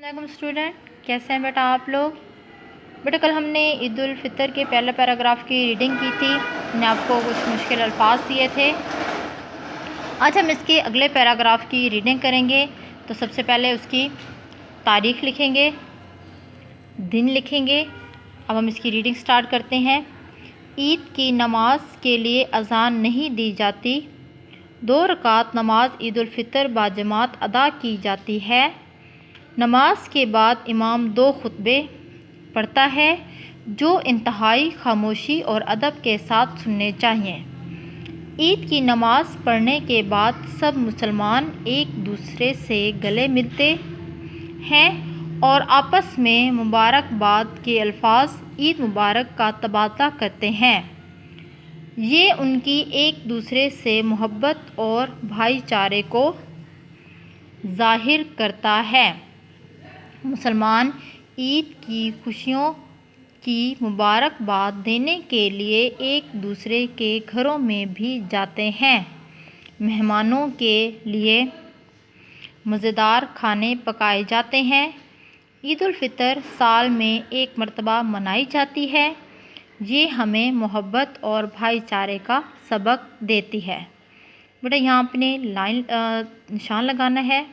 वालेकुम स्टूडेंट, कैसे हैं बेटा आप लोग। बेटा कल हमने ईद उल फितर के पहले पैराग्राफ की रीडिंग की थी। मैंने आपको कुछ मुश्किल अल्फाज दिए थे। आज हम इसके अगले पैराग्राफ की रीडिंग करेंगे। तो सबसे पहले उसकी तारीख़ लिखेंगे, दिन लिखेंगे। अब हम इसकी रीडिंग स्टार्ट करते हैं। ईद की नमाज के लिए अज़ान नहीं दी जाती। 2 रकात नमाज ईद उल फितर बाजमात अदा की जाती है। नमाज के बाद इमाम 2 खुतबे पढ़ता है जो इंतहाई खामोशी और अदब के साथ सुनने चाहिए। ईद की नमाज पढ़ने के बाद सब मुसलमान एक दूसरे से गले मिलते हैं और आपस में मुबारकबाद के अल्फाज ईद मुबारक का तबादला करते हैं। ये उनकी एक दूसरे से मोहब्बत और भाईचारे को ज़ाहिर करता है। मुसलमान ईद की खुशियों की मुबारकबाद देने के लिए एक दूसरे के घरों में भी जाते हैं। मेहमानों के लिए मज़ेदार खाने पकाए जाते हैं। ईद उल फितर साल में एक मरतबा मनाई जाती है। ये हमें मोहब्बत और भाईचारे का सबक देती है। बेटा यहाँ अपने लाइन निशान लगाना है।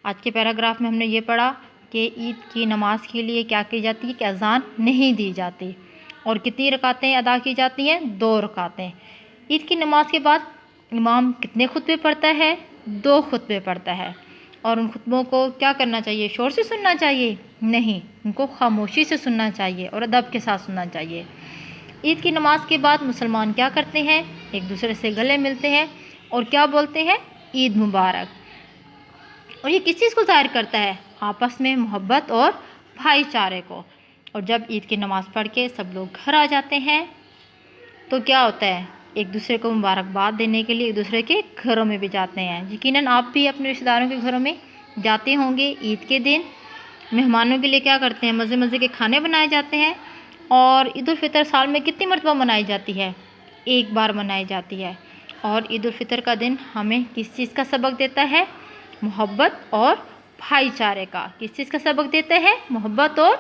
आज के पैराग्राफ में हमने ये पढ़ा कि ईद की नमाज के लिए क्या की जाती है कि अज़ान नहीं दी जाती। और कितनी रकातें अदा की जाती हैं? 2 रकातें। ईद की नमाज के बाद इमाम कितने खुतबे पढ़ता है? 2 खुतबे पढ़ता है। और उन खुतबों को क्या करना चाहिए? शोर से सुनना चाहिए? नहीं, उनको खामोशी से सुनना चाहिए और अदब के साथ सुनना चाहिए। ईद की नमाज के बाद मुसलमान क्या करते हैं? एक दूसरे से गले मिलते हैं और क्या बोलते हैं? ईद मुबारक। और ये किस चीज़ को ज़ाहिर करता है? आपस में मोहब्बत और भाईचारे को। और जब ईद की नमाज़ पढ़ के सब लोग घर आ जाते हैं तो क्या होता है? एक दूसरे को मुबारकबाद देने के लिए एक दूसरे के घरों में भी जाते हैं। यकीनन आप भी अपने रिश्तेदारों के घरों में जाते होंगे ईद के दिन। मेहमानों के लिए क्या करते हैं? मज़े मज़े के खाने बनाए जाते हैं। और ईद उल फितर साल में कितनी मरतबा मनाई जाती है? 1 बार मनाई जाती है। और ईद उल फितर का दिन हमें किस चीज़ का सबक देता है? मोहब्बत और भाईचारे का। किस चीज़ का सबक देते हैं? मोहब्बत और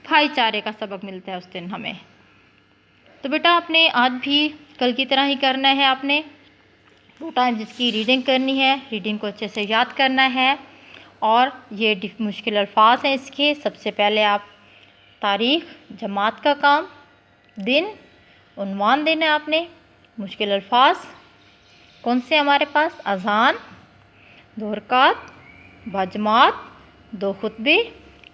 भाईचारे का सबक मिलता है उस दिन हमें। तो बेटा आपने आज भी कल की तरह ही करना है। आपने 2 टाइम जिसकी रीडिंग करनी है, रीडिंग को अच्छे से याद करना है। और ये मुश्किल अल्फाज हैं इसके। सबसे पहले आप तारीख़, जमात का काम, दिन, उन्वान देना है आपने। मुश्किल अल्फाज कौन से हमारे पास? अज़ान, 2 रकात, बाजमात, 2 खुतबे,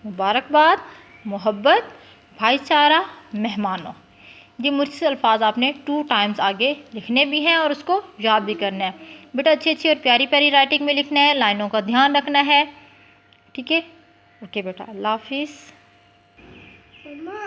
मुबारकबाद, मोहब्बत, भाईचारा, मेहमानों। ये मुश्किल अल्फाज आपने 2 टाइम्स आगे लिखने भी हैं और उसको याद भी करना है। बेटा अच्छी अच्छी और प्यारी प्यारी राइटिंग में लिखना है, लाइनों का ध्यान रखना है। ठीक है, ओके बेटा, अल्लाह हाफिज़।